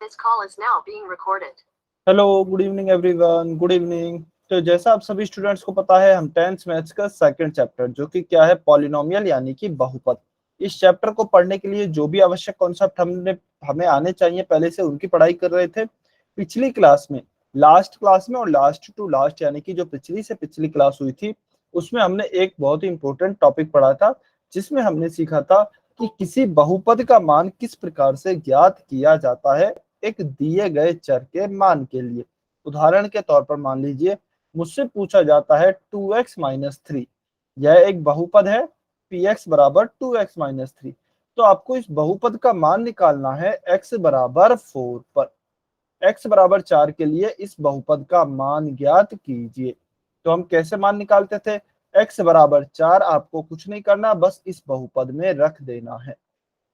This call is now being recorded. Hello, good evening everyone, good evening. तो जैसा आप सभी स्टूडेंट्स को पता है, हम 10th मैथ्स का सेकंड चैप्टर जो कि क्या है, पॉलिनोमियल यानी कि बहुपद। इस चैप्टर को पढ़ने के लिए जो भी आवश्यक कॉन्सेप्ट हमें आने चाहिए पहले से, उनकी पढ़ाई कर रहे थे। पिछली क्लास में, लास्ट क्लास में और लास्ट टू लास्ट यानी कि जो पिछली से पिछली क्लास हुई थी, उसमें हमने एक बहुत ही इंपॉर्टेंट टॉपिक पढ़ा था, जिसमें हमने सीखा था कि किसी बहुपद का मान किस प्रकार से ज्ञात किया जाता है एक दिए गए चर के मान के लिए। उदाहरण के तौर पर मान लीजिए मुझसे पूछा जाता है 2x-3, यह एक बहुपद है, px बराबर 2x-3। तो आपको इस बहुपद का मान निकालना है x बराबर 4 पर। x बराबर 4 के लिए इस बहुपद का मान ज्ञात कीजिए। तो हम कैसे मान निकालते थे? x बराबर 4 आपको कुछ नहीं करना, बस इस बहुपद में रख देना है।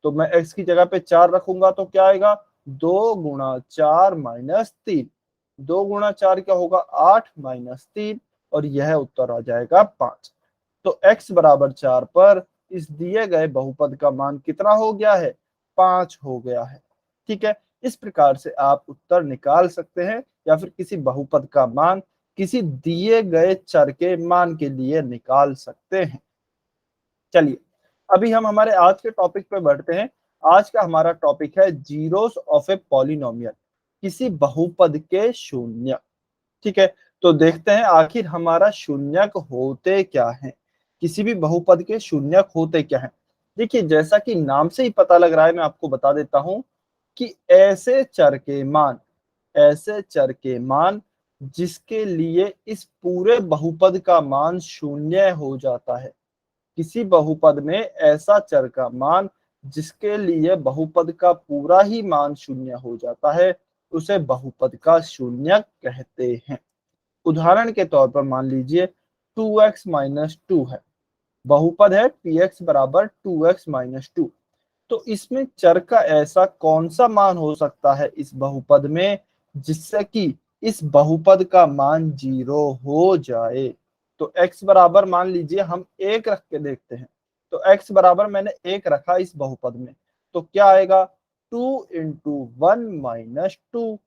तो मैं x की जगह पे 4 रखूंगा तो क्या आएगा, 2 गुणा 4 माइनस 3। 2 गुणा 4 क्या होगा, 8 माइनस 3, और यह उत्तर आ जाएगा 5। तो x बराबर 4 पर इस दिए गए बहुपद का मान कितना हो गया है, 5 हो गया है। ठीक है, इस प्रकार से आप उत्तर निकाल सकते हैं, या फिर किसी बहुपद का मान किसी दिए गए चर के मान के लिए निकाल सकते हैं। चलिए, अभी हम हमारे आज के टॉपिक पे बढ़ते हैं। आज का हमारा टॉपिक है जीरोस ऑफ ए पॉलिनोमियल, किसी बहुपद के शून्य। ठीक है, तो देखते हैं आखिर हमारा शून्यक होते क्या हैं, किसी भी बहुपद के शून्यक होते क्या हैं। देखिए, जैसा कि नाम से ही पता लग रहा है, मैं आपको बता देता हूं कि ऐसे चर के मान जिसके लिए इस पूरे बहुपद का मान शून्य हो जाता है। किसी बहुपद में ऐसा चर का मान जिसके लिए बहुपद का पूरा ही मान शून्य हो जाता है, उसे बहुपद का शून्यक कहते हैं। उदाहरण के तौर पर मान लीजिए 2x-2 है, बहुपद है px बराबर 2x-2। तो इसमें चर का ऐसा कौन सा मान हो सकता है इस बहुपद में जिससे कि इस बहुपद का मान 0 हो जाए। तो x बराबर मान लीजिए हम 1 रख के देखते हैं। तो x बराबर मैंने 1 रखा इस बहुपद में, तो क्या आएगा, 2 इंटू 1 माइनस 2,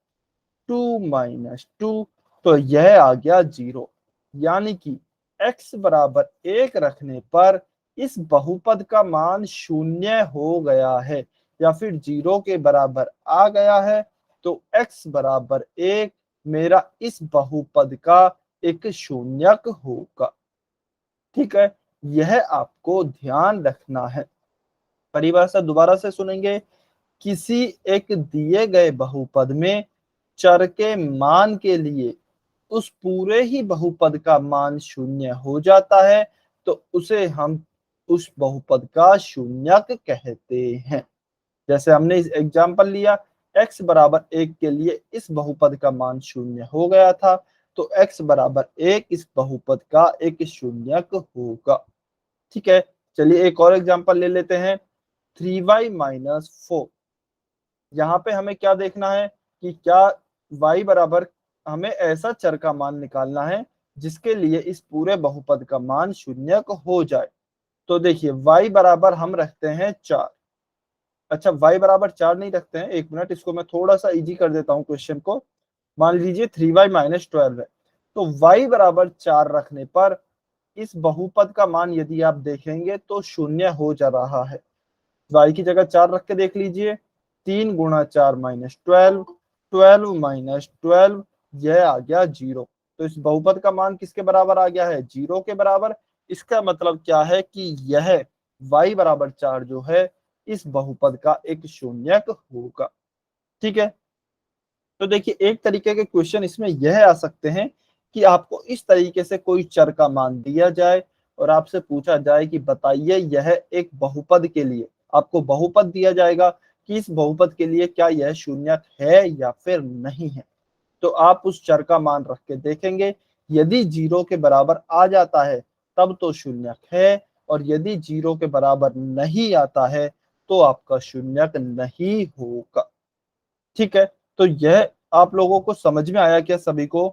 2 माइनस 2, तो यह आ गया 0। यानी कि x बराबर 1 रखने पर इस बहुपद का मान शून्य हो गया है, या फिर 0 के बराबर आ गया है। तो x बराबर 1 मेरा इस बहुपद का एक शून्यक होगा। ठीक है, यह आपको ध्यान रखना है। परिभाषा दोबारा से सुनेंगे। किसी एक दिए गए बहुपद में चर के मान के लिए उस पूरे ही बहुपद का मान शून्य हो जाता है, तो उसे हम उस बहुपद का शून्यक कहते हैं। जैसे हमने इस एग्जाम्पल लिया, x बराबर 1 के लिए इस बहुपद का मान शून्य हो गया था, तो x बराबर 1 इस बहुपद का एक शून्यक होगा। ठीक है, चलिए एक और एग्जाम्पल ले लेते हैं। 3y-4, यहाँ पे हमें क्या देखना है कि क्या y बराबर, हमें ऐसा चर का मान निकालना है जिसके लिए इस पूरे बहुपद का मान शून्यक हो जाए। तो देखिए, y बराबर हम रखते हैं 4। अच्छा, y बराबर 4 नहीं रखते हैं, एक मिनट, इसको मैं थोड़ा सा इजी कर देता हूँ क्वेश्चन को। मान लीजिए 3y-12 है, तो y बराबर 4 रखने पर इस बहुपद का मान यदि आप देखेंगे तो शून्य हो जा रहा है। y की जगह 4 रख के देख लीजिए, 3 गुणा 4 माइनस 12, 12 माइनस 12, यह आ गया 0। तो इस बहुपद का मान किसके बराबर आ गया है, 0 के बराबर। इसका मतलब क्या है कि यह y बराबर 4 जो है इस बहुपद का एक शून्यक होगा। ठीक है, तो देखिए एक तरीके के क्वेश्चन इसमें यह आ सकते हैं कि आपको इस तरीके से कोई चर का मान दिया जाए और आपसे पूछा जाए कि बताइए यह एक बहुपद के लिए, आपको बहुपद दिया जाएगा कि इस बहुपद के लिए क्या यह शून्यक है या फिर नहीं है। तो आप उस चर का मान रख के देखेंगे, यदि 0 के बराबर आ जाता है तब तो शून्यक है, और यदि 0 के बराबर नहीं आता है तो आपका शून्यक नहीं होगा। ठीक है, तो यह आप लोगों को समझ में आया क्या सभी को?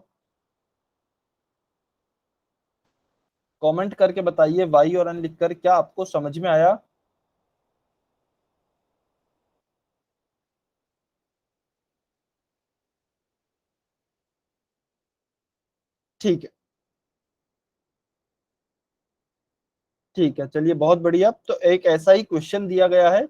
कमेंट करके बताइए वाई और एन लिखकर, क्या आपको समझ में आया? ठीक है, ठीक है, चलिए बहुत बढ़िया। तो एक ऐसा ही क्वेश्चन दिया गया है,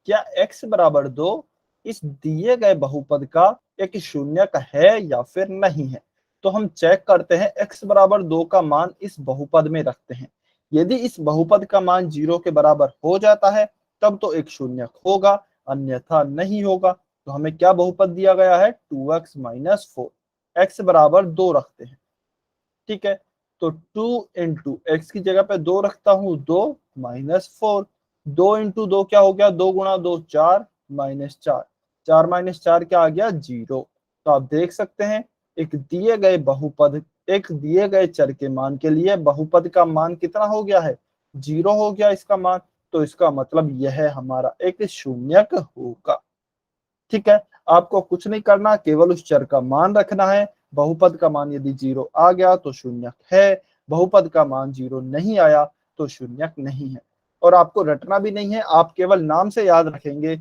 क्या x बराबर 2 इस दिए गए बहुपद का एक शून्यक है या फिर नहीं है। तो हम चेक करते हैं, x बराबर 2 का मान इस बहुपद में रखते हैं। यदि इस बहुपद का मान 0 के बराबर हो जाता है तब तो एक शून्यक होगा, अन्यथा नहीं होगा। तो हमें क्या बहुपद दिया गया है, 2x-4, x बराबर 2 रखते हैं। ठीक है, तो 2 × x की जगह पे 2 रखता हूं, 2-4, 2 × 2 क्या हो गया, 2 × 2 4, -4, 4 - 4 क्या आ गया, 0। तो आप देख सकते हैं, एक दिए गए बहुपद, एक दिए गए चर के मान के लिए बहुपद का मान कितना हो गया है, 0 हो गया इसका मान। तो इसका मतलब यह हमारा एक शून्यक होगा। ठीक है, आपको कुछ नहीं करना, केवल उस चर का मान रखना है। बहुपद का मान यदि 0 आ गया तो शून्यक है, बहुपद का मान 0 नहीं आया तो शून्यक नहीं है। और आपको रटना भी नहीं है, आप केवल नाम से याद रखेंगे।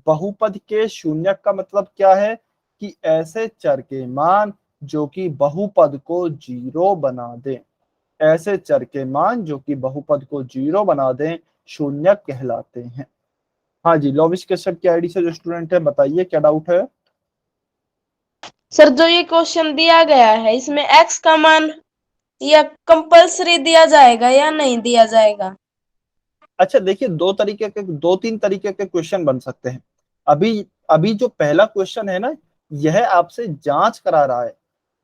बहुपद के शून्यक का मतलब क्या है, कि ऐसे चर के मान जो कि बहुपद को 0 बना दें, ऐसे चर के मान जो कि बहुपद को 0 बना दें शून्यक कहलाते हैं। हाँ जी, लॉविश कश्यप की आईडी से जो स्टूडेंट है, बताइए क्या डाउट है। सर जो ये क्वेश्चन दिया गया है इसमें x का मान या कंपलसरी दिया जाएगा या नहीं दिया जाएगा। अच्छा देखिए, दो तीन तरीके के क्वेश्चन बन सकते हैं। अभी अभी जो पहला क्वेश्चन है ना, यह आपसे जांच करा रहा है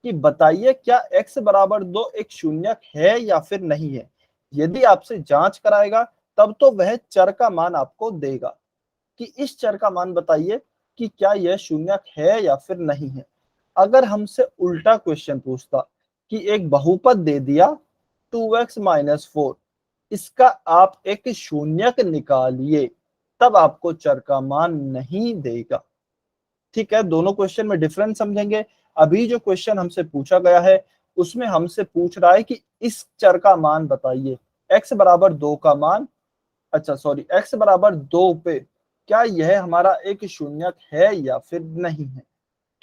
कि बताइए क्या x बराबर 2 एक शून्यक है या फिर नहीं है। यदि आपसे जांच कराएगा तब तो वह चर का मान आपको देगा कि इस चर का मान बताइए कि क्या यह शून्यक है या फिर नहीं है। अगर हमसे उल्टा क्वेश्चन पूछता कि एक बहुपद दे दिया 2x-4, इसका आप एक शून्यक निकालिए, तब आपको चर का मान नहीं देगा। ठीक है, दोनों क्वेश्चन में डिफरेंस समझेंगे। अभी जो क्वेश्चन हमसे पूछा गया है उसमें हमसे पूछ रहा है कि इस चर का मान बताइए, x बराबर 2 का मान, अच्छा सॉरी, x बराबर 2 पे क्या यह हमारा एक शून्यक है या फिर नहीं है।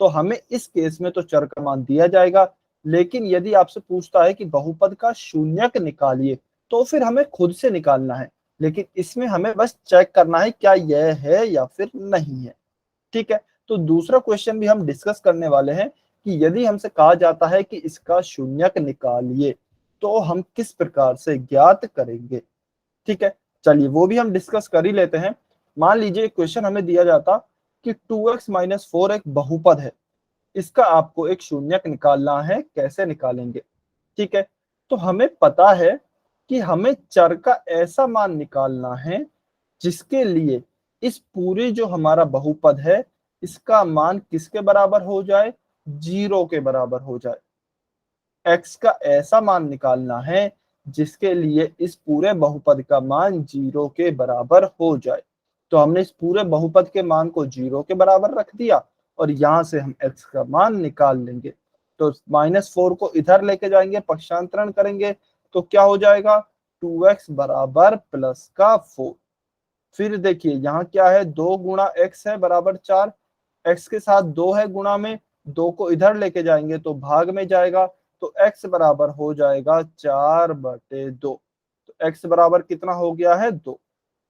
तो हमें इस केस में तो चर का मान दिया जाएगा। लेकिन यदि आपसे पूछता है कि बहुपद का शून्यक निकालिए, तो फिर हमें खुद से निकालना है। लेकिन इसमें हमें बस चेक करना है क्या यह है या फिर नहीं है। ठीक है, तो दूसरा क्वेश्चन भी हम डिस्कस करने वाले हैं कि यदि हमसे कहा जाता है कि इसका शून्यक निकालिए तो हम किस प्रकार से ज्ञात करेंगे। ठीक है, चलिए वो भी हम डिस्कस कर ही लेते हैं। मान लीजिए क्वेश्चन हमें दिया जाता कि 2x-4 एक बहुपद है, इसका आपको एक शून्यक निकालना है, कैसे निकालेंगे। ठीक है, तो हमें पता है कि हमें चर का ऐसा मान निकालना है जिसके लिए इस पूरे जो हमारा बहुपद है इसका मान किसके बराबर हो जाए, 0 के बराबर हो जाए। x का ऐसा मान निकालना है जिसके लिए इस पूरे बहुपद का मान 0 के बराबर हो जाए। तो हमने इस पूरे बहुपद के मान को 0 के बराबर रख दिया और यहां से हम x का मान निकाल लेंगे। तो -4 को इधर लेके जाएंगे, पक्षांतरण करेंगे तो क्या हो जाएगा, 2x बराबर प्लस का 4। फिर देखिए यहाँ क्या है, 2 गुणा x है बराबर 4, x के साथ 2 है गुणा में, 2 को इधर लेके जाएंगे तो भाग में जाएगा, तो x बराबर हो जाएगा 4/2। तो x बराबर कितना हो गया है, 2।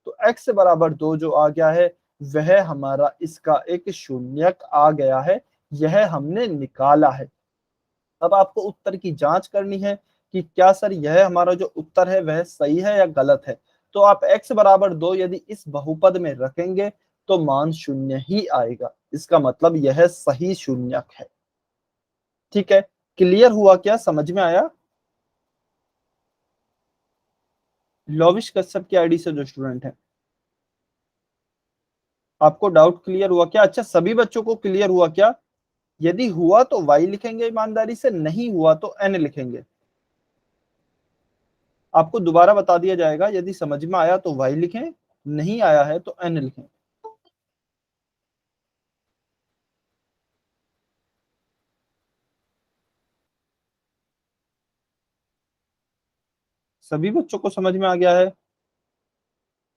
तो x बराबर 2 जो आ गया है वह हमारा इसका एक शून्यक आ गया है, यह हमने निकाला है। अब आपको उत्तर की जांच करनी है कि क्या सर यह हमारा जो उत्तर है वह सही है या गलत है। तो आप x बराबर 2 यदि इस बहुपद में रखेंगे तो मान शून्य ही आएगा, इसका मतलब यह सही शून्यक है। ठीक है, क्लियर हुआ क्या, समझ में आया। लॉविश कश्यप की आईडी से जो स्टूडेंट है, आपको डाउट क्लियर हुआ क्या। अच्छा सभी बच्चों को क्लियर हुआ क्या। यदि हुआ तो y लिखेंगे ईमानदारी से, नहीं हुआ तो n लिखेंगे। आपको दोबारा बता दिया जाएगा, यदि समझ में आया तो y लिखें, नहीं आया है तो n लिखें। सभी बच्चों को समझ में आ गया है,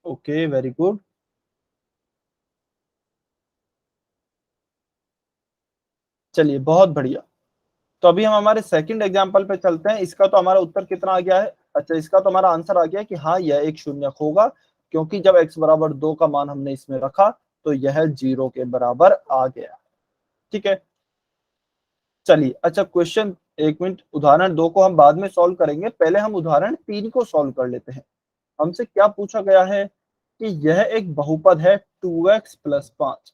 ओके वेरी गुड। चलिए बहुत बढ़िया। तो अभी हम हमारे सेकंड एग्जांपल पे चलते हैं। इसका तो हमारा उत्तर कितना आ गया है? अच्छा, इसका तो हमारा आंसर आ गया है कि हाँ, यह एक शून्यक होगा, क्योंकि जब x बराबर 2 का मान हमने इसमें रखा तो यह 0 के बराबर आ गया। ठीक है, चलिए। अच्छा, क्वेश्चन, एक मिनट, उदाहरण 2 को हम बाद में सॉल्व करेंगे, पहले हम उदाहरण 3 को सॉल्व कर लेते हैं। हमसे क्या पूछा गया है कि यह एक बहुपद है 2x प्लस 5।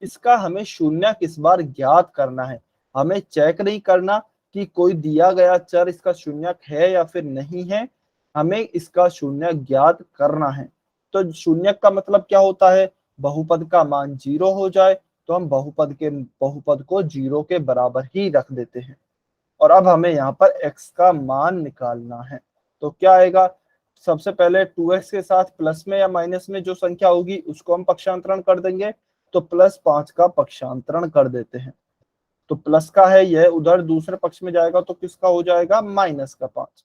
इसका हमें शून्यक इस बार ज्ञात करना है। हमें चेक नहीं करना कि कोई दिया गया चर इसका शून्यक है या फिर नहीं है, हमें इसका शून्यक ज्ञात करना है। तो शून्यक का मतलब क्या होता है? बहुपद का मान 0 हो जाए तो हम बहुपद को 0 के बराबर ही रख देते हैं। और अब हमें यहाँ पर x का मान निकालना है। तो क्या आएगा? सबसे पहले 2x के साथ प्लस में या माइनस में जो संख्या होगी उसको हम पक्षांतरण कर देंगे। तो प्लस 5 का पक्षांतरण कर देते हैं। तो प्लस का है यह, उधर दूसरे पक्ष में जाएगा तो किसका हो जाएगा? माइनस का 5।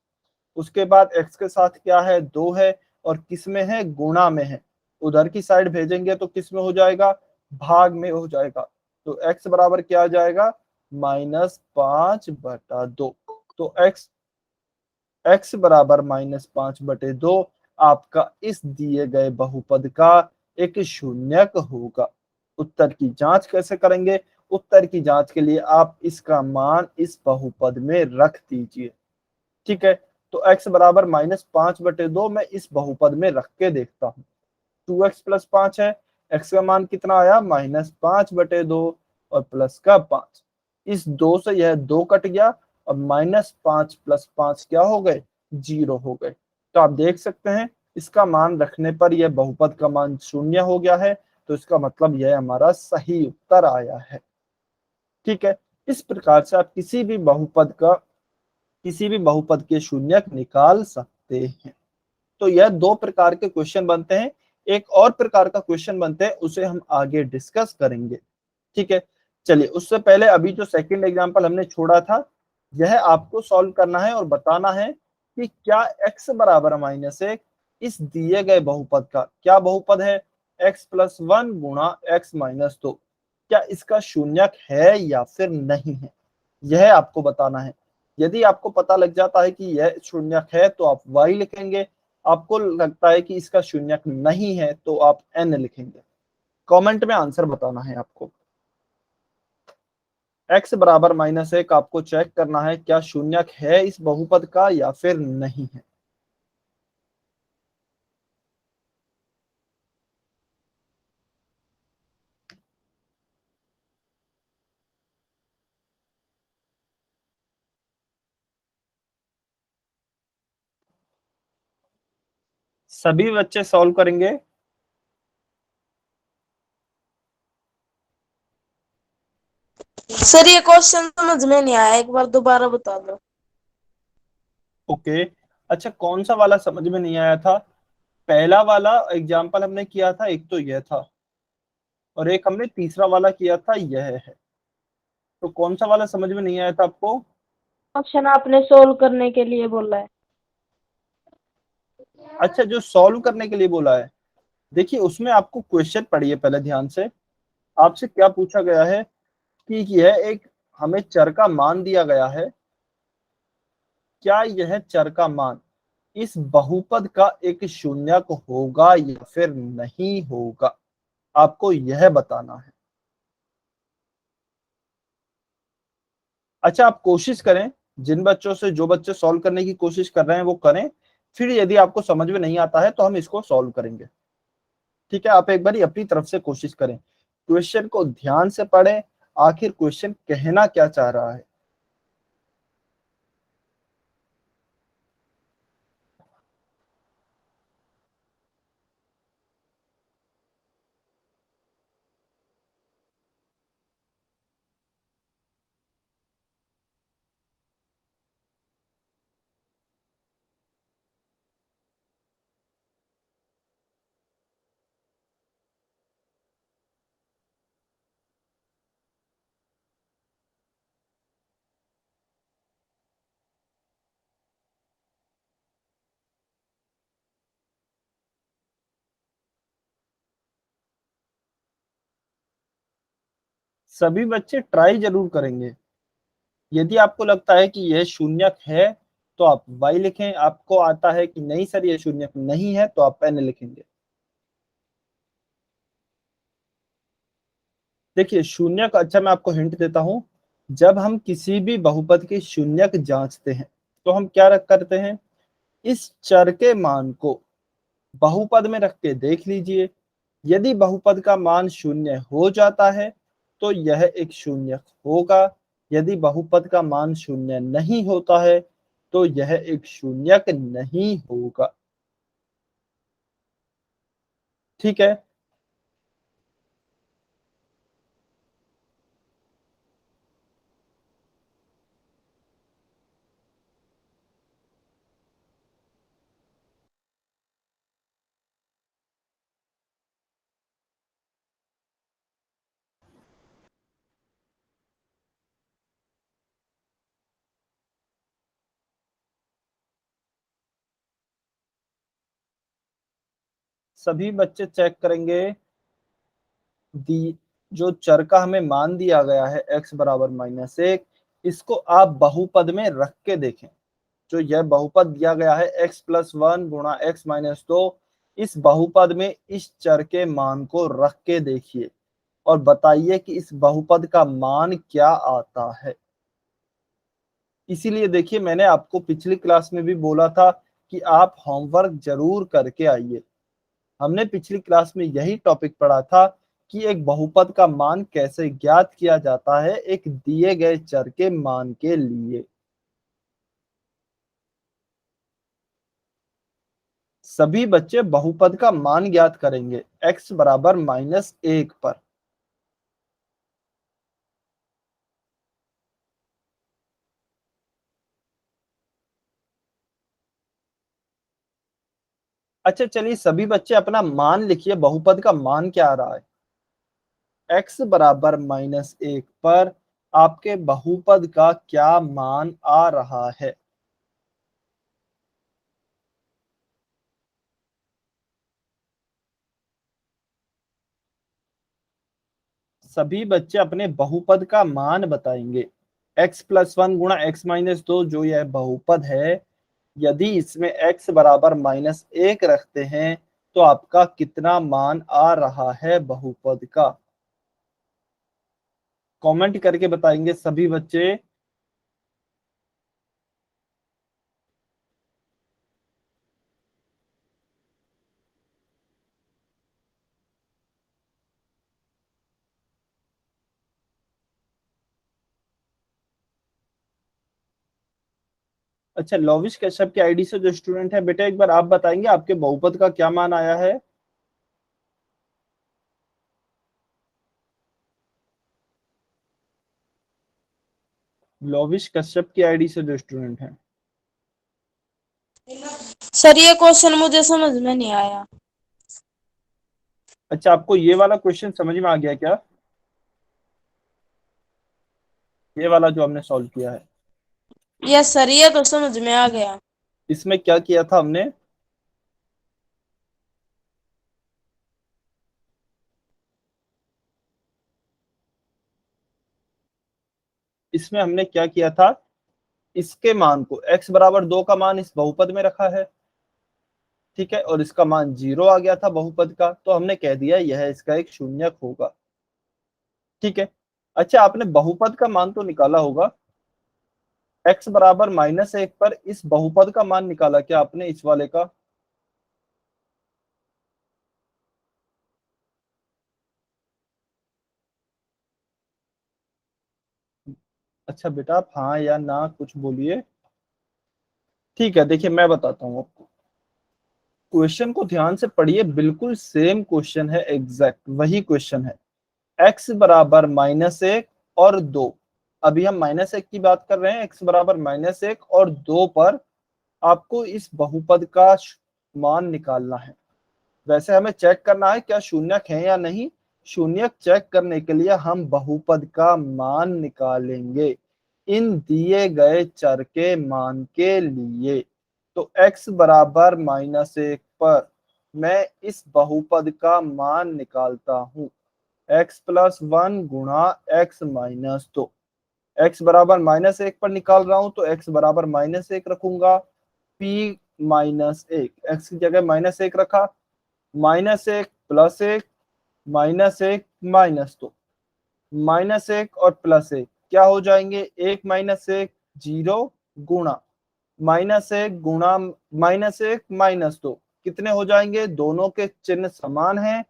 उसके बाद x के साथ क्या है? 2 है, और किस में है? गुणा में है। उधर की साइड भेजेंगे तो किस में हो जाएगा? भाग में हो जाएगा। तो x बराबर क्या आ जाएगा? -5/2। तो x बराबर -5/2 आपका इस दिए गए बहुपद का एक शून्यक होगा। उत्तर की जांच कैसे करेंगे? उत्तर की जांच के लिए आप इसका मान इस बहुपद में रख दीजिए। ठीक है, तो x बराबर -5/2 मैं इस बहुपद में रख के देखता हूँ। 2x प्लस 5 है, x का मान कितना आया? -5/2 और प्लस का 5। इस 2 से यह 2 कट गया और -5 प्लस 5 क्या हो गए? 0 हो गए। तो आप देख सकते हैं इसका मान रखने पर यह बहुपद का मान 0 हो गया है। तो इसका मतलब यह हमारा सही उत्तर आया है। ठीक है, इस प्रकार से आप किसी भी बहुपद के शून्यक निकाल सकते हैं। तो यह 2 प्रकार के क्वेश्चन बनते हैं। एक और प्रकार का क्वेश्चन बनते हैं, उसे हम आगे डिस्कस करेंगे। ठीक है, चलिए, उससे पहले अभी जो सेकंड एग्जांपल हमने छोड़ा था, यह आपको सॉल्व करना है और बताना है कि क्या x बराबर -1 इस दिए गए बहुपद का क्या बहुपद है? x+1 गुणा x-2, क्या इसका शून्यक है या फिर नहीं है, यह आपको बताना है। यदि आपको पता लग जाता है कि यह शून्यक है तो आप y लिखेंगे, आपको लगता है कि इसका शून्यक नहीं है तो आप n लिखेंगे। कमेंट में आंसर बताना है आपको। x बराबर -1 आपको चेक करना है क्या शून्यक है इस बहुपद का या फिर नहीं है। सभी बच्चे सॉल्व करेंगे? सर ये क्वेश्चन समझ में नहीं आया, एक बार दोबारा बता दो। ओके, अच्छा, कौन सा वाला समझ में नहीं आया था? पहला वाला एग्जाम्पल हमने किया था, एक तो यह था, और एक हमने तीसरा वाला किया था, यह है। तो कौन सा वाला समझ में नहीं आया था आपको? क्वेश्चन आपने सोल्व करने के लिए बोला है। अच्छा, जो सॉल्व करने के लिए बोला है, देखिए उसमें आपको क्वेश्चन पढ़िए पहले ध्यान से। आपसे क्या पूछा गया है कि यह एक, हमें चर का मान दिया गया है, क्या यह चर का मान इस बहुपद का एक शून्यक होगा या फिर नहीं होगा, आपको यह बताना है। अच्छा, आप कोशिश करें, जिन बच्चों से जो बच्चे सॉल्व करने की कोशिश कर रहे हैं वो करें, फिर यदि आपको समझ में नहीं आता है तो हम इसको सॉल्व करेंगे। ठीक है, आप एक बार अपनी तरफ से कोशिश करें, क्वेश्चन को ध्यान से पढ़ें, आखिर क्वेश्चन कहना क्या चाह रहा है। सभी बच्चे ट्राई जरूर करेंगे। यदि आपको लगता है कि यह शून्यक है तो आप y लिखें, आपको आता है कि नहीं सर ये शून्यक नहीं है तो आप n लिखेंगे। देखिए शून्यक, अच्छा मैं आपको हिंट देता हूं, जब हम किसी भी बहुपद के शून्यक जांचते हैं तो हम क्या रख करते हैं, इस चर के मान को बहुपद में रख के देख लीजिए। यदि बहुपद का मान शून्य हो जाता है तो यह एक शून्यक होगा, यदि बहुपद का मान शून्य नहीं होता है तो यह एक शून्यक नहीं होगा। ठीक है, सभी बच्चे चेक करेंगे दी जो चर का हमें मान दिया गया है x बराबर -1, इसको आप बहुपद में रख के देखें। जो यह बहुपद दिया गया है x+1 गुणा x-2, इस बहुपद में इस चर के मान को रख के देखिए और बताइए कि इस बहुपद का मान क्या आता है। इसीलिए देखिए मैंने आपको पिछली क्लास में भी बोला था कि आप होमवर्क जरूर करके आइए। हमने पिछली क्लास में यही टॉपिक पढ़ा था कि एक बहुपद का मान कैसे ज्ञात किया जाता है एक दिए गए चर के मान के लिए। सभी बच्चे बहुपद का मान ज्ञात करेंगे x बराबर -1 पर। अच्छा चलिए सभी बच्चे अपना मान लिखिए, बहुपद का मान क्या आ रहा है। x बराबर -1 पर आपके बहुपद का क्या मान आ रहा है। सभी बच्चे अपने बहुपद का मान बताएंगे। x+1 गुणा x-2 जो यह बहुपद है, यदि इसमें x बराबर -1 रखते हैं तो आपका कितना मान आ रहा है बहुपद का। कमेंट करके बताएंगे सभी बच्चे। अच्छा लोविश कश्यप की आईडी से जो स्टूडेंट है, बेटा एक बार आप बताएंगे आपके बहुपद का क्या मान आया है। लोविश कश्यप की आईडी से जो स्टूडेंट है। सर ये क्वेश्चन मुझे समझ में नहीं आया। अच्छा आपको ये वाला क्वेश्चन समझ में आ गया क्या, ये वाला जो हमने सॉल्व किया है। यस सर ये तो समझ में आ गया। इसमें क्या किया था हमने, इसमें हमने क्या किया था, इसके मान को x बराबर 2 का मान इस बहुपद में रखा है, ठीक है, और इसका मान 0 आ गया था बहुपद का, तो हमने कह दिया यह इसका एक शून्यक होगा। ठीक है, अच्छा आपने बहुपद का मान तो निकाला होगा, x बराबर -1 पर इस बहुपद का मान निकाला क्या आपने, इस वाले का। अच्छा बेटा आप हाँ या ना कुछ बोलिए। ठीक है, देखिए मैं बताता हूँ आपको, क्वेश्चन को ध्यान से पढ़िए, बिल्कुल सेम क्वेश्चन है, एग्जैक्ट वही क्वेश्चन है। x बराबर -1 और 2, अभी हम -1 की बात कर रहे हैं, x बराबर -1 और 2 पर आपको इस बहुपद का मान निकालना है। वैसे हमें चेक करना है क्या शून्यक है या नहीं। शून्यक चेक करने के लिए हम बहुपद का मान निकालेंगे इन दिए गए चर के मान के लिए। तो x बराबर -1 पर मैं इस बहुपद का मान निकालता हूं x+1 गुणा x-2। x बराबर -1 पर निकाल रहा हूं तो x बराबर -1 रखूंगा, p -1, x की जगह -1 रखा, -1 +1 -1 -2, -1 और +1 क्या हो जाएंगे, 1 -1 0 गुणा -1 गुणा -1 -2 कितने हो जाएंगे, दोनों के चिन्ह समान हैं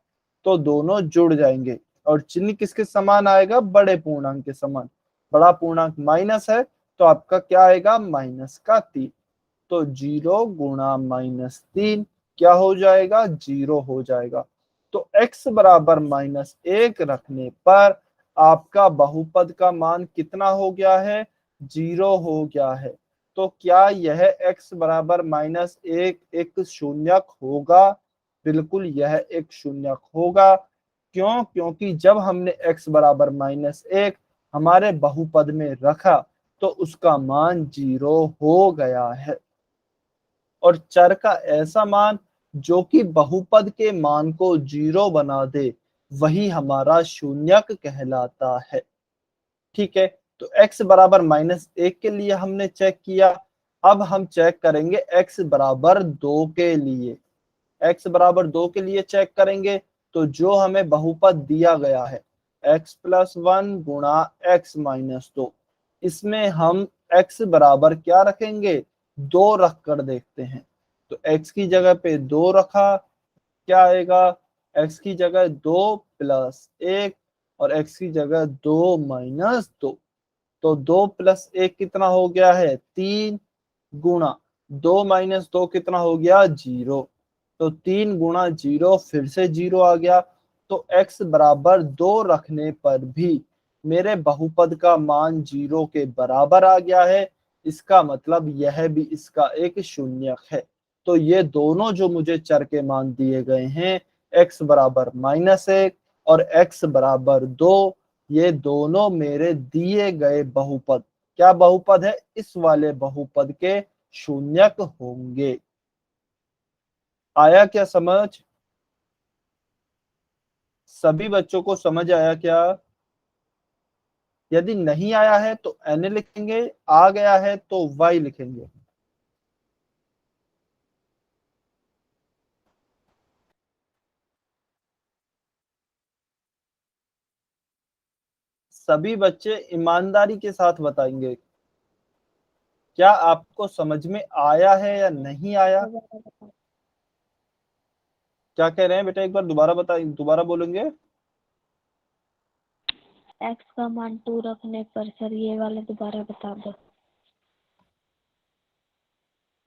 तो दोनों जुड़ जाएंगे, और चिन्ह किसके समान आएगा, बड़े पूर्णांक के समान, बड़ा पूर्णांक माइनस है तो आपका क्या आएगा, -3, तो 0 गुणा -3 क्या हो जाएगा, 0 हो जाएगा। तो x बराबर -1 रखने पर आपका बहुपद का मान कितना हो गया है, 0 हो गया है। तो क्या यह x बराबर -1 एक शून्यक होगा, बिल्कुल यह एक शून्यक होगा। क्यों, क्योंकि जब हमने x बराबर -1 हमारे बहुपद में रखा तो उसका मान 0 हो गया है। और चर का ऐसा मान जो कि बहुपद के मान को 0 बना दे वही हमारा शून्यक कहलाता है। ठीक है, तो x बराबर -1 के लिए हमने चेक किया, अब हम चेक करेंगे x बराबर 2 के लिए। x बराबर 2 के लिए चेक करेंगे तो जो हमें बहुपद दिया गया है x+1 गुणा x -2, इसमें हम x बराबर क्या रखेंगे, 2 रख कर देखते हैं। तो x की जगह पे 2 रखा, क्या आएगा, x की जगह 2 + 1 और x की जगह 2 - 2, तो 2 + 1 कितना हो गया है, 3 गुणा 2 - 2 कितना हो गया, 0, तो 3 गुणा 0 फिर से 0 आ गया। तो x बराबर 2 रखने पर भी मेरे बहुपद का मान 0 के बराबर आ गया है, इसका मतलब यह भी इसका एक शून्यक है। तो ये दोनों जो मुझे चर के मान दिए गए हैं, x बराबर -1 और x बराबर 2, ये दोनों मेरे दिए गए बहुपद, क्या बहुपद है, इस वाले बहुपद के शून्यक होंगे। आया क्या समझ, सभी बच्चों को समझ आया क्या? यदि नहीं आया है तो n लिखेंगे, आ गया है तो y लिखेंगे। सभी बच्चे ईमानदारी के साथ बताएंगे क्या आपको समझ में आया है या नहीं आया। क्या कह रहे हैं बेटा, एक बार दोबारा बताइए, दोबारा बोलेंगे। x का मान 2 रखने पर सर ये वाला दोबारा बता दो।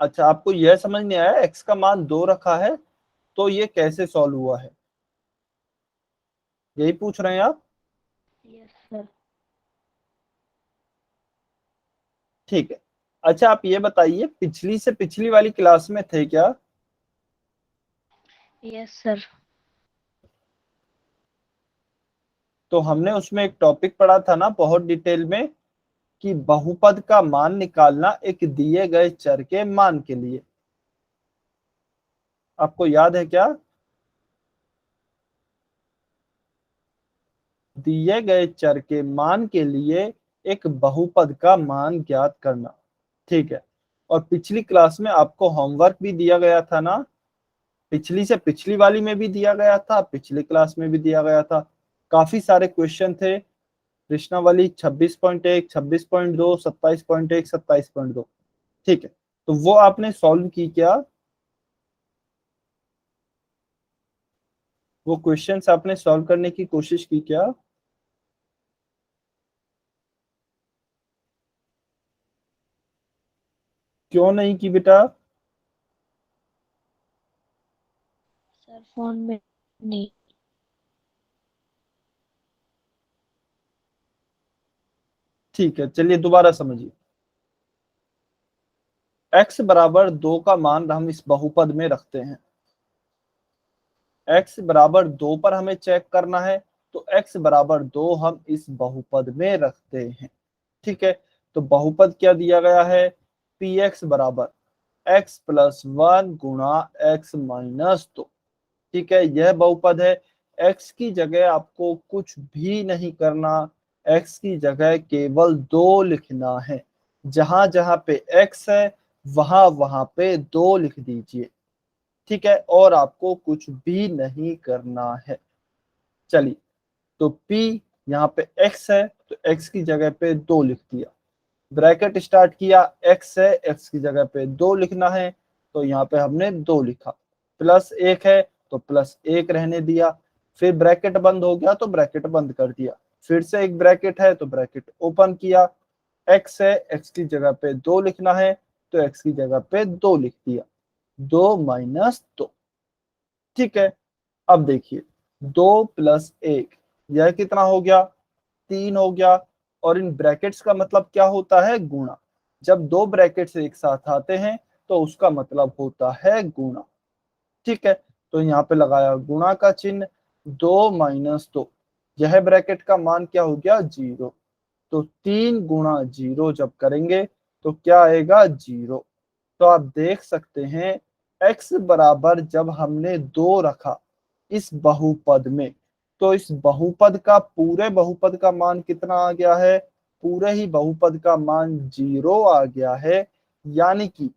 अच्छा, आपको यह समझ नहीं आया x का मान 2 रखा है तो ये कैसे सॉल्व हुआ है, यही पूछ रहे हैं आप? Yes sir. ठीक है, अच्छा आप ये बताइए पिछली से पिछली वाली क्लास में थे क्या? Yes sir. तो हमने उसमें एक टॉपिक पढ़ा था ना बहुत डिटेल में, कि बहुपद का मान निकालना एक दिए गए चर के मान के लिए, आपको याद है क्या? दिए गए चर के मान के लिए एक बहुपद का मान ज्ञात करना। ठीक है, और पिछली क्लास में आपको होमवर्क भी दिया गया था ना, पिछली से पिछली वाली में भी दिया गया था, पिछली क्लास में भी दिया गया था, काफी सारे क्वेश्चन थे। प्रश्नावली 26.1, 26.2, 27.1, 27.2। ठीक है, तो वो आपने सॉल्व की क्या, वो क्वेश्चंस आपने सॉल्व करने की कोशिश की क्या? क्यों नहीं की बेटा? सर फोन में नहीं। ठीक है, चलिए दोबारा समझिए। x बराबर 2 का मान हम इस बहुपद में रखते हैं, x बराबर 2 पर हमें चेक करना है तो x बराबर 2 हम इस बहुपद में रखते हैं। ठीक है, तो बहुपद क्या दिया गया है, px बराबर x+1 गुणा x -2। ठीक है, यह बहुपद है, x की जगह आपको कुछ भी नहीं करना, x की जगह केवल 2 लिखना है। जहां जहां पे x है वहां वहां पे 2 लिख दीजिए, ठीक है, और आपको कुछ भी नहीं करना है। चलिए, तो p यहाँ पे x है तो x की जगह पे 2 लिख दिया, ब्रैकेट स्टार्ट किया, x है, x की जगह पे 2 लिखना है तो यहाँ पे हमने 2 लिखा, प्लस 1 है तो प्लस 1 रहने दिया, फिर ब्रैकेट बंद हो गया तो ब्रैकेट बंद कर दिया, फिर से एक ब्रैकेट है तो ब्रैकेट ओपन किया, x है, x की जगह पे 2 लिखना है तो x की जगह पे 2 लिख दिया, 2 माइनस 2, ठीक है। अब देखिए, 2 प्लस 1 यह कितना हो गया, 3 हो गया, और इन ब्रैकेट्स का मतलब क्या होता है, गुणा। जब दो ब्रैकेट्स एक साथ आते हैं तो उसका मतलब होता है गुणा, ठीक है। तो यहाँ पे लगाया गुणा का चिन्ह, 2 माइनस 2, यह ब्रैकेट का मान क्या हो गया, 0। तो 3 गुणा 0 जब करेंगे तो क्या आएगा, 0। तो आप देख सकते हैं x बराबर जब हमने 2 रखा इस बहुपद में, तो इस बहुपद का, पूरे बहुपद का मान कितना आ गया है, पूरे ही बहुपद का मान 0 आ गया है। यानी कि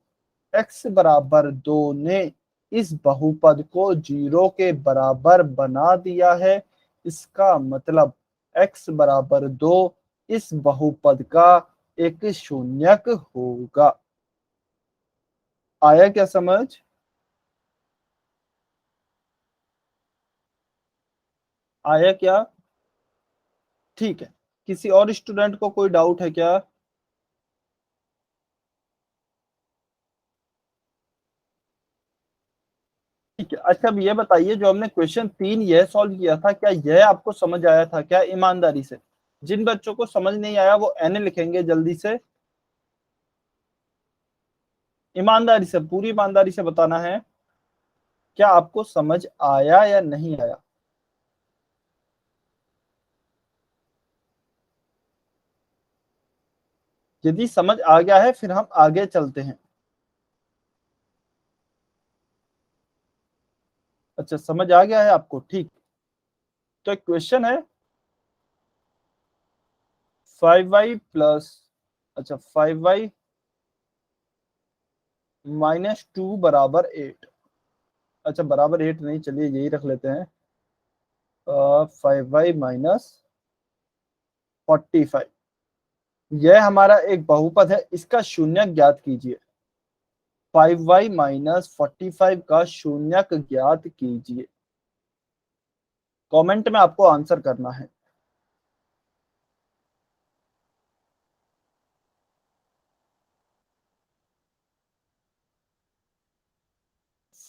x बराबर 2 ने इस बहुपद को 0 के बराबर बना दिया है। इसका मतलब x बराबर 2 इस बहुपद का एक शून्यक होगा। आया क्या समझ? आया क्या? ठीक है। किसी और स्टूडेंट को कोई डाउट है क्या? ठीक है। अच्छा, अब ये बताइए, जो हमने क्वेश्चन 3 यह सॉल्व किया था, क्या यह आपको समझ आया था क्या, ईमानदारी से? जिन बच्चों को समझ नहीं आया वो एन लिखेंगे जल्दी से, ईमानदारी से, पूरी ईमानदारी से बताना है, क्या आपको समझ आया या नहीं आया? यदि समझ आ गया है फिर हम आगे चलते हैं। अच्छा, समझ आ गया है आपको, ठीक। तो एक क्वेश्चन है, 5y प्लस, अच्छा 5y -2 बराबर 8। अच्छा, बराबर 8 नहीं, चलिए यही रख लेते हैं, 5y -45, यह हमारा एक बहुपद है, इसका शून्यक ज्ञात कीजिए। 5y -45 का शून्यक ज्ञात कीजिए। कमेंट में आपको आंसर करना है।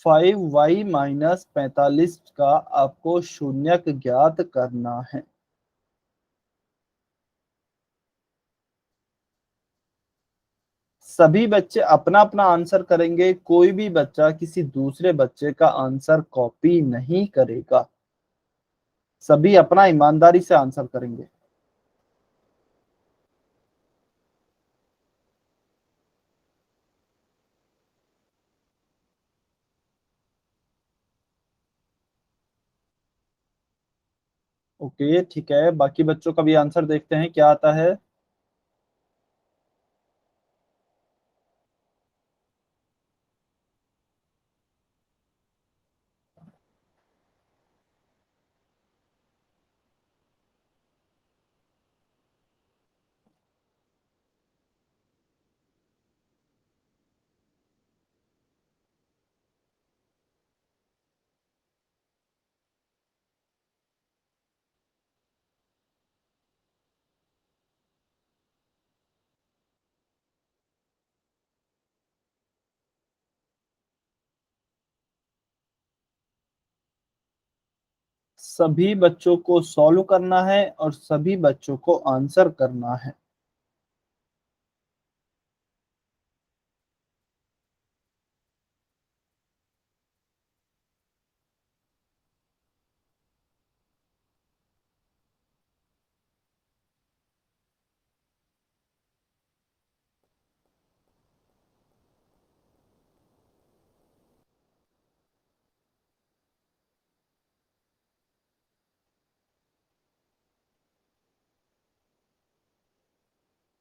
5y -45 का आपको शून्यक ज्ञात करना है। सभी बच्चे अपना अपना आंसर करेंगे, कोई भी बच्चा किसी दूसरे बच्चे का आंसर कॉपी नहीं करेगा, सभी अपना ईमानदारी से आंसर करेंगे। ओके, ठीक है, बाकी बच्चों का भी आंसर देखते हैं क्या आता है। सभी बच्चों को सॉल्व करना है और सभी बच्चों को आंसर करना है।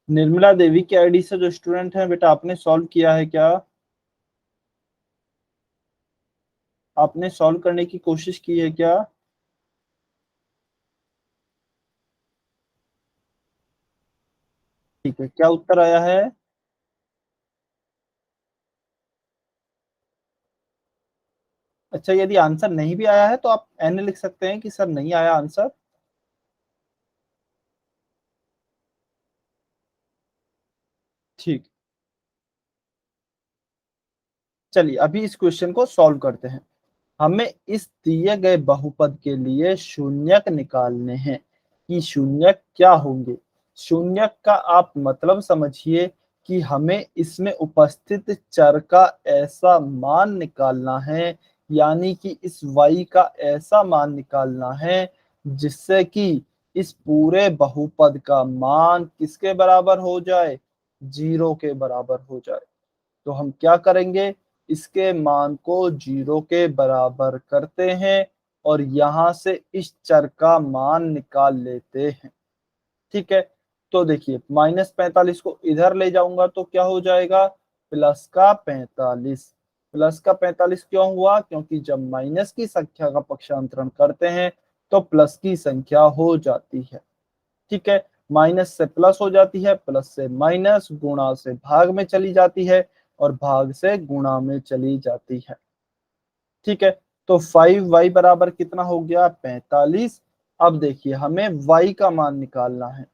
निर्मला देवी के आईडी से जो स्टूडेंट हैं बेटा, आपने सॉल्व किया है क्या? आपने सॉल्व करने की कोशिश की है क्या? ठीक है, क्या उत्तर आया है? अच्छा, यदि आंसर नहीं भी आया है तो आप एन लिख सकते हैं कि सर नहीं आया आंसर। ठीक, चलिए अभी इस क्वेश्चन को सॉल्व करते हैं। हमें इस दिए गए बहुपद के लिए शून्यक निकालने हैं कि शून्यक क्या होंगे। शून्यक का आप मतलब समझिए कि हमें इसमें उपस्थित चर का ऐसा मान निकालना है, यानी कि इस y का ऐसा मान निकालना है जिससे कि इस पूरे बहुपद का मान किसके बराबर हो जाए? 0 के बराबर हो जाए। तो हम क्या करेंगे, इसके मान को 0 के बराबर करते हैं और यहां से इस चर का मान निकाल लेते हैं। ठीक है, तो देखिए -45 को इधर ले जाऊंगा तो क्या हो जाएगा? +45। +45 क्यों हुआ? क्योंकि जब माइनस की संख्या का पक्षांतरण करते हैं तो प्लस की संख्या हो जाती है। ठीक है, माइनस से प्लस हो जाती है, प्लस से माइनस, गुणा से भाग में चली जाती है और भाग से गुणा में चली जाती है। ठीक है, तो 5y बराबर कितना हो गया? 45। अब देखिए हमें y का मान निकालना है,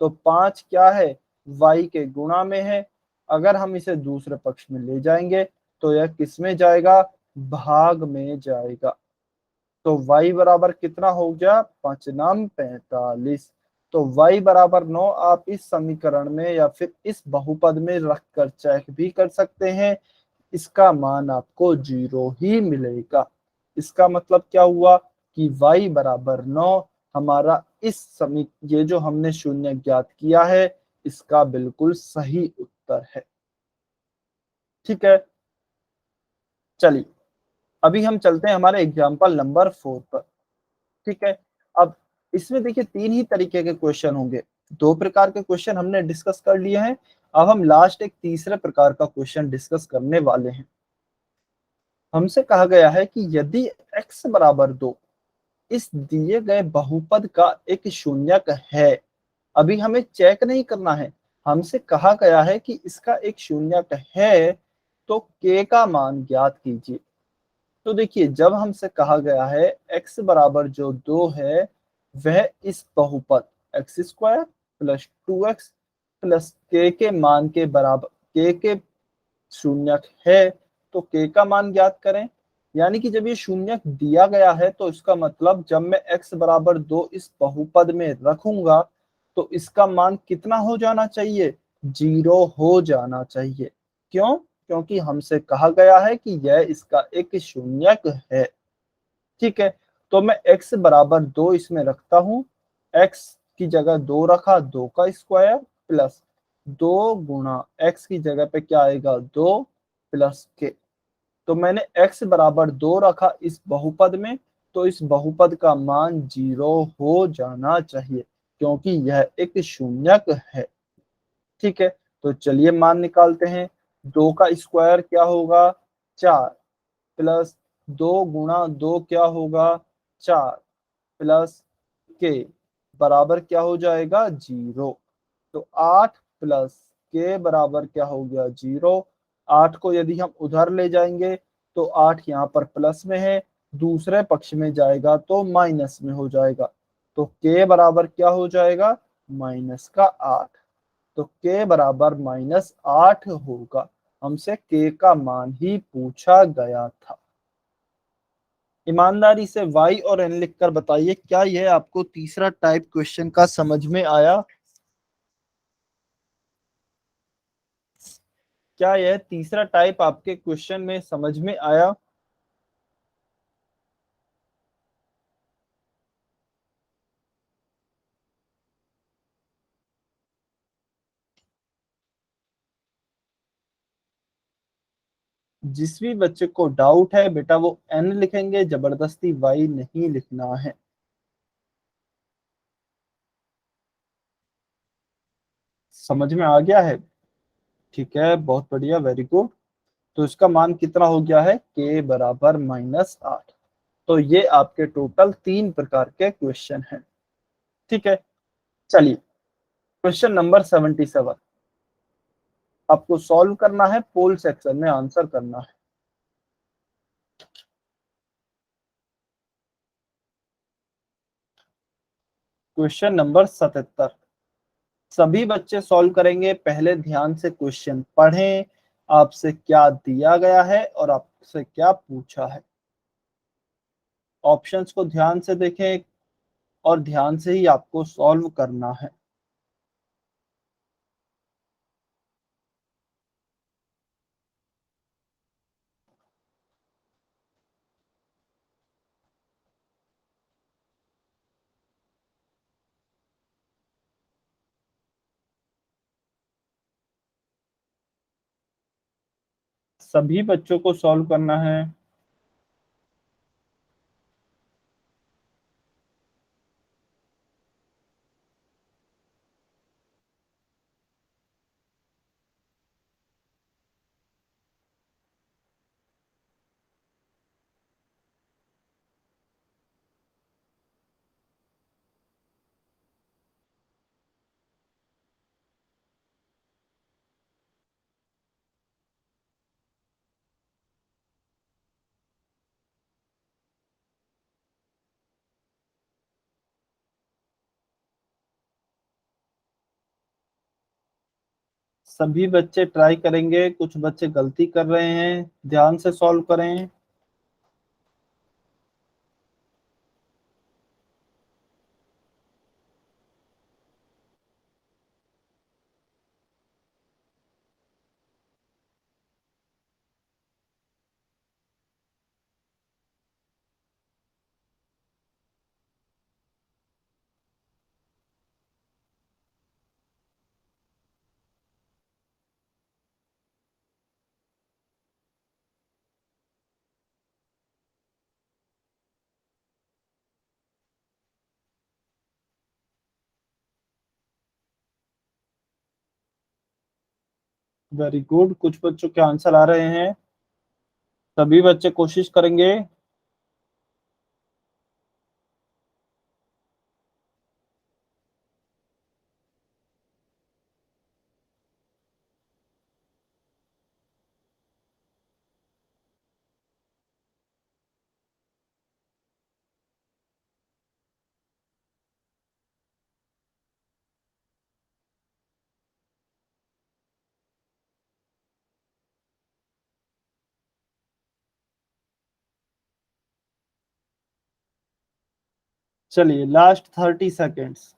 तो 5 क्या है? y के गुणा में है। अगर हम इसे दूसरे पक्ष में ले जाएंगे तो यह किस में जाएगा? भाग में जाएगा। तो y बराबर कितना हो गया? 5 नाम 45। तो y बराबर 9 आप इस समीकरण में या फिर इस बहुपद में रखकर चेक भी कर सकते हैं, इसका मान आपको 0 ही मिलेगा। इसका मतलब क्या हुआ कि y बराबर 9 हमारा ये जो हमने शून्य ज्ञात किया है, इसका बिल्कुल सही उत्तर है। ठीक है, चलिए अभी हम चलते हैं हमारे एग्जाम्पल नंबर 4 पर। ठीक है, अब इसमें देखिए 3 ही तरीके के क्वेश्चन होंगे। 2 प्रकार के क्वेश्चन हमने डिस्कस कर लिए हैं। अब हम लास्ट एक तीसरे प्रकार का क्वेश्चन डिस्कस करने वाले हैं। हमसे कहा गया है कि यदि x बराबर 2 इस दिए गए बहुपद का एक शून्यक है। अभी हमें चेक नहीं करना है, हमसे कहा गया है कि इसका एक शून्यक है, तो k का मान ज्ञात कीजिए। तो देखिए जब हमसे कहा गया है x बराबर जो 2 है वह इस बहुपद x² + 2x + k के मान के बराबर, k के शून्यक है, तो k का मान ज्ञात करें। यानी कि जब ये शून्यक दिया गया है तो इसका मतलब जब मैं x बराबर 2 इस बहुपद में रखूंगा तो इसका मान कितना हो जाना चाहिए? 0 हो जाना चाहिए। क्यों? क्योंकि हमसे कहा गया है कि यह इसका एक शून्यक है। ठीक है, तो मैं x बराबर 2 इसमें रखता हूं। x की जगह 2 रखा, 2 का स्क्वायर प्लस 2 गुणा x की जगह पे क्या आएगा? 2 प्लस k। तो मैंने x बराबर 2 रखा इस बहुपद में, तो इस बहुपद का मान 0 हो जाना चाहिए क्योंकि यह एक शून्यक है। ठीक है, तो चलिए मान निकालते हैं। 2 का स्क्वायर क्या होगा? 4 प्लस 2 गुणा 2 क्या होगा? 4 प्लस के बराबर क्या हो जाएगा? 0। तो 8 प्लस के बराबर क्या हो गया? 0। 8 को यदि हम उधर ले जाएंगे तो 8 यहाँ पर प्लस में है, दूसरे पक्ष में जाएगा तो माइनस में हो जाएगा। तो के बराबर क्या हो जाएगा? -8। तो k बराबर -8 होगा। हमसे k का मान ही पूछा गया था। ईमानदारी से y और n लिखकर बताइए, क्या यह आपको तीसरा टाइप क्वेश्चन का समझ में आया? क्या यह तीसरा टाइप आपके क्वेश्चन में समझ में आया? जिस भी बच्चे को डाउट है बेटा वो n लिखेंगे, जबरदस्ती y नहीं लिखना है। समझ में आ गया है? ठीक है, बहुत बढ़िया, वेरी गुड। तो इसका मान कितना हो गया है? k बराबर -8। तो ये आपके टोटल 3 प्रकार के क्वेश्चन हैं। ठीक है, चलिए क्वेश्चन नंबर 77 आपको सॉल्व करना है, पोल सेक्शन में आंसर करना है। क्वेश्चन नंबर 77 सभी बच्चे सॉल्व करेंगे। पहले ध्यान से क्वेश्चन पढ़ें, आपसे क्या दिया गया है और आपसे क्या पूछा है। ऑप्शंस को ध्यान से देखें और ध्यान से ही आपको सॉल्व करना है। सभी बच्चों को सॉल्व करना है। सभी बच्चे ट्राई करेंगे, कुछ बच्चे गलती कर रहे हैं, ध्यान से सॉल्व करें। वेरी गुड, कुछ बच्चों के आंसर आ रहे हैं। सभी बच्चे कोशिश करेंगे। चलिए लास्ट 30 सेकेंड्स।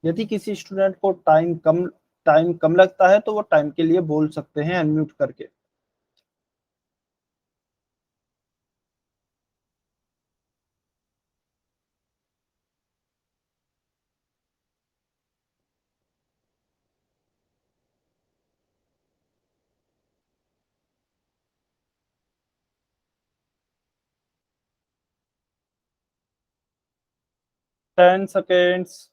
यदि किसी स्टूडेंट को टाइम कम लगता है तो वो टाइम के लिए बोल सकते हैं अनम्यूट करके। Ten seconds.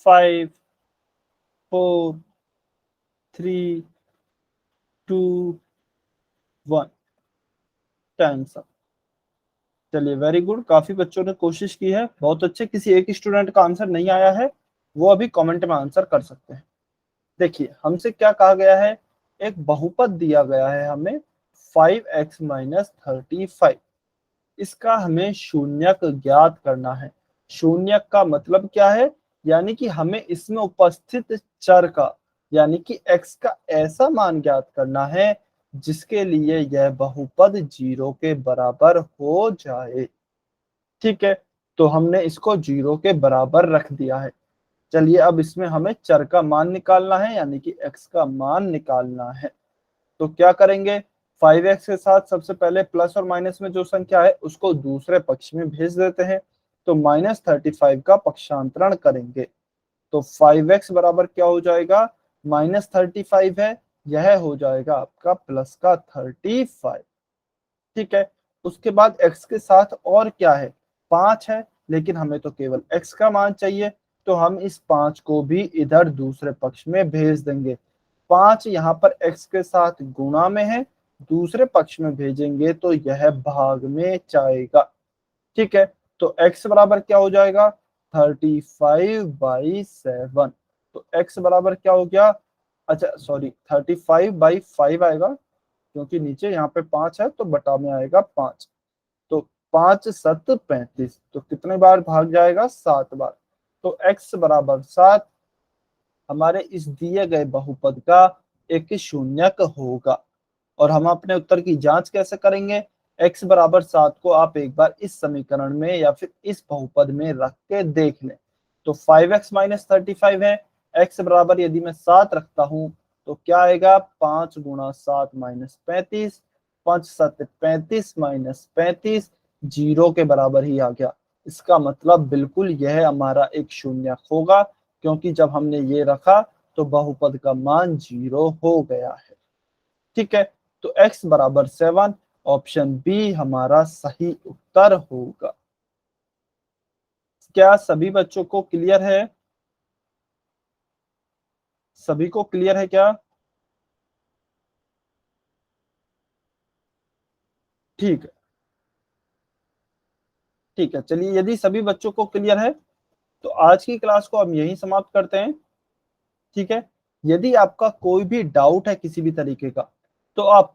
5 4 3 2 1 10। चलिए वेरी गुड, काफी बच्चों ने कोशिश की है, बहुत अच्छे। किसी एक स्टूडेंट का आंसर नहीं आया है, वो अभी कमेंट में आंसर कर सकते हैं। देखिए हमसे क्या कहा गया है, एक बहुपद दिया गया है हमें 5x - 35। इसका हमें शून्यक ज्ञात करना है। शून्यक का मतलब क्या है? यानी कि हमें इसमें उपस्थित चर का यानी कि x का ऐसा मान ज्ञात करना है जिसके लिए यह बहुपद 0 के बराबर हो जाए। ठीक है, तो हमने इसको 0 के बराबर रख दिया है। चलिए अब इसमें हमें चर का मान निकालना है, यानी कि x का मान निकालना है। तो क्या करेंगे, 5x के साथ सबसे पहले प्लस और माइनस में जो संख्या है उसको दूसरे पक्ष में भेज देते हैं। तो -35 का पक्षांतरण करेंगे तो 5x बराबर क्या हो जाएगा, -35 है, यह हो जाएगा आपका प्लस का 35। ठीक है, उसके बाद x के साथ और क्या है, 5 है, लेकिन हमें तो केवल x का मान चाहिए, तो हम इस 5 को भी इधर दूसरे पक्ष में भेज देंगे। 5 यहाँ पर x के साथ गुणा में है, दूसरे पक्ष में भेजेंगे तो यह भाग में जाएगा। ठीक है, तो x बराबर क्या हो जाएगा, 35/7। तो x बराबर क्या हो गया, अच्छा सॉरी 35/5 आएगा, क्योंकि नीचे यहाँ पे 5 है तो बटा में आएगा 5। तो 5 7 35, तो कितने बार भाग जाएगा, 7 बार। तो x बराबर 7 हमारे इस दिए गए बहुपद का एक शून्यक होगा। और हम अपने उत्तर की जांच कैसे करेंगे, x बराबर 7 को आप एक बार इस समीकरण में या फिर इस बहुपद में रख के देख लें। तो 5x - 35 है, x बराबर यदि मैं 7 रखता हूं तो क्या आएगा, 5 × 7 - 35, 5 7 35 - 35, 0 के बराबर ही आ गया। इसका मतलब बिल्कुल यह हमारा एक शून्यक होगा, क्योंकि जब हमने ये रखा तो बहुपद का मान 0 हो गया है। ठीक है, तो x बराबर 7, ऑप्शन बी हमारा सही उत्तर होगा। क्या सभी बच्चों को क्लियर है, सभी को क्लियर है क्या? ठीक है, ठीक है, चलिए यदि सभी बच्चों को क्लियर है तो आज की क्लास को हम यहीं समाप्त करते हैं। ठीक है, यदि आपका कोई भी डाउट है किसी भी तरीके का तो आप